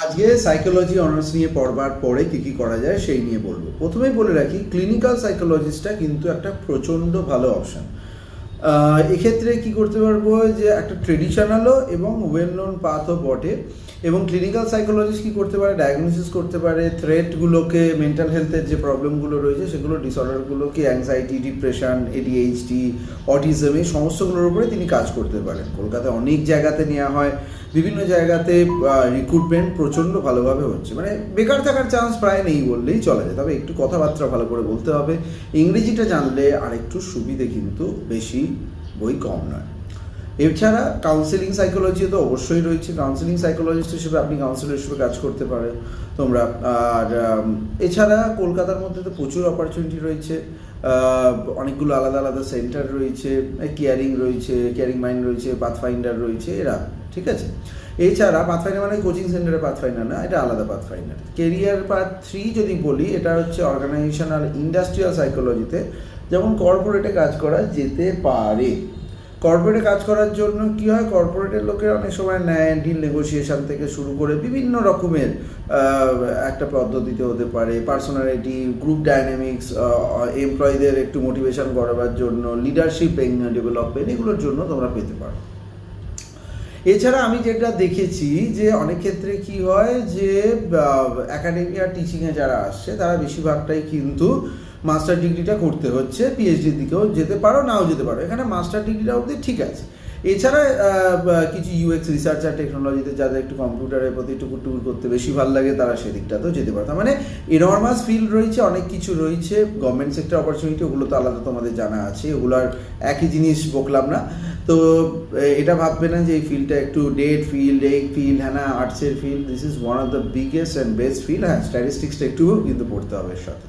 আজকে psychology honours নিয়ে পড়বার পরে কী কী করা যায় সেই নিয়ে বলবো। প্রথমেই বলে রাখি, ক্লিনিক্যাল সাইকোলজিস্টটা কিন্তু একটা প্রচণ্ড ভালো অপশান। এক্ষেত্রে কি করতে পারবো যে একটা ট্রেডিশনালও এবং ওয়েল নোন পাথও বটে। এবং ক্লিনিক্যাল সাইকোলজিস্ট কী করতে পারে, ডায়াগনোসিস করতে পারে থ্রেটগুলোকে, মেন্টাল হেলথের যে প্রবলেমগুলো রয়েছে সেগুলো, ডিসঅর্ডারগুলোকে, অ্যাংজাইটি, ডিপ্রেশন, এডিএইচডি, অটিজম, এই সমস্তগুলোর উপরে তিনি কাজ করতে পারেন। কলকাতায় অনেক জায়গাতে নেওয়া হয়, বিভিন্ন জায়গাতে রিক্রুটমেন্ট প্রচণ্ড ভালোভাবে হচ্ছে, মানে বেকার থাকার চান্স প্রায় নেই বললেই চলা যায়। তবে একটু কথাবার্তা ভালো করে বলতে হবে, ইংরেজিটা জানলে আরেকটু সুবিধে, কিন্তু বেশি বই কম নয়। এছাড়া কাউন্সেলিং সাইকোলজি তো অবশ্যই রয়েছে। কাউন্সেলিং সাইকোলজিস্ট হিসেবে আপনি কাউন্সিলর হিসেবে কাজ করতে পারো তোমরা। আর এছাড়া কলকাতার মধ্যে তো প্রচুর অপরচুনিটি রয়েছে, অনেকগুলো আলাদা আলাদা সেন্টার রয়েছে, কেয়ারিং রয়েছে, কেয়ারিং মাইন্ড রয়েছে, পাথফাইন্ডার রয়েছে, এরা ঠিক আছে। এছাড়া পাথফাইন্ডার মানে কোচিং সেন্টারে পাথফাইন্ডার না, এটা আলাদা পাথফাইন্ডার। কেরিয়ার পাথ 3 যদি বলি, এটা হচ্ছে অর্গানাইজেশনাল ইন্ডাস্ট্রিয়াল সাইকোলজিতে, যেমন কর্পোরেটে কাজ করা যেতে পারে। কর্পোরেটে কাজ করার জন্য কী হয়, কর্পোরেটের লোকের অনেক সময় ন্যায় ডিল নেগোসিয়েশন থেকে শুরু করে বিভিন্ন রকমের একটা পদ্ধতিতে হতে পারে, পার্সোনালিটি, গ্রুপ ডাইনামিক্স, এমপ্লয়ীদের একটু মোটিভেশন করাবার জন্য, লিডারশিপ ডেভেলপমেন্ট, এগুলোর জন্য তোমরা পেতে পারো। এছাড়া আমি যেটা দেখেছি যে অনেক ক্ষেত্রে কি হয় যে একাডেমি আর টিচিংয়ে যারা আসছে তারা বেশিরভাগটাই কিন্তু মাস্টার ডিগ্রিটা করতে হচ্ছে, পিএইচডির দিকেও যেতে পারো, নাও যেতে পারো, এখানে মাস্টার ডিগ্রিটা অবধি ঠিক আছে। এছাড়া কিছু ইউএক্স রিসার্চার টেকনোলজিতে যাদের একটু কম্পিউটারের প্রতি টুকুর টুকুর করতে বেশি ভালো লাগে তারা সেদিকটাতেও যেতে পারে। তার মানে এনর্মাস ফিল্ড রয়েছে, অনেক কিছু রয়েছে। গভর্নমেন্ট সেক্টর অপরচুনিটি, ওগুলো তো আলাদা তোমাদের জানা আছে, ওগুলোর একই জিনিস বকলাম না। তো এটা ভাববে না যে এই ফিল্ডটা একটু ডেড ফিল্ড, এই ফিল্ড, হ্যাঁ না আর্টসের field. This is one of the biggest and best field. হ্যাঁ, স্ট্যাটিস্টিক্সটা একটু কিন্তু পড়তে হবে এর সাথে।